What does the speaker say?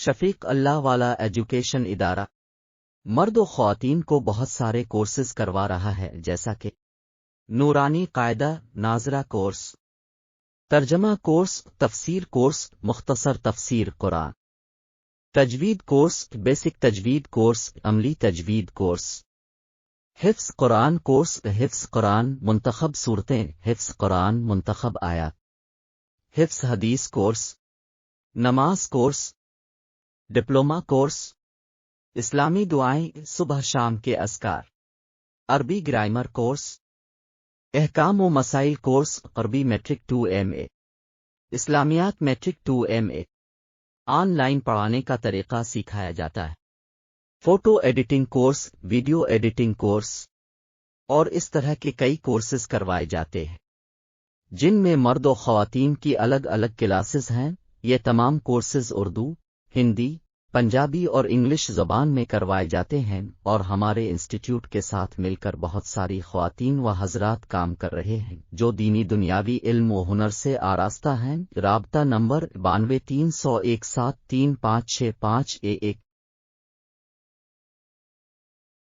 شفیق اللہ والا ایجوکیشن ادارہ مرد و خواتین کو بہت سارے کورسز کروا رہا ہے، جیسا کہ نورانی قاعدہ، ناظرہ کورس، ترجمہ کورس، تفسیر کورس، مختصر تفسیر قرآن، تجوید کورس، بیسک تجوید کورس، عملی تجوید کورس، حفظ قرآن کورس، حفظ قرآن منتخب صورتیں، حفظ قرآن منتخب آیات، حفظ حدیث کورس، نماز کورس، ڈپلومہ کورس، اسلامی دعائیں صبح شام کے اذکار، عربی گرامر کورس، احکام و مسائل کورس، عربی میٹرک 2 MA، اسلامیات میٹرک 2 MA، آن لائن پڑھانے کا طریقہ سکھایا جاتا ہے، photo editing course, video editing course اور اس طرح کے کئی کورسز کروائے جاتے ہیں، جن میں مرد و خواتین کی الگ الگ کلاسز ہیں۔ یہ تمام کورسز اردو، ہندی، پنجابی اور انگلش زبان میں کروائے جاتے ہیں، اور ہمارے انسٹیٹیوٹ کے ساتھ مل کر بہت ساری خواتین و حضرات کام کر رہے ہیں جو دینی دنیاوی علم و ہنر سے آراستہ ہیں۔ رابطہ نمبر 92 301 73565 1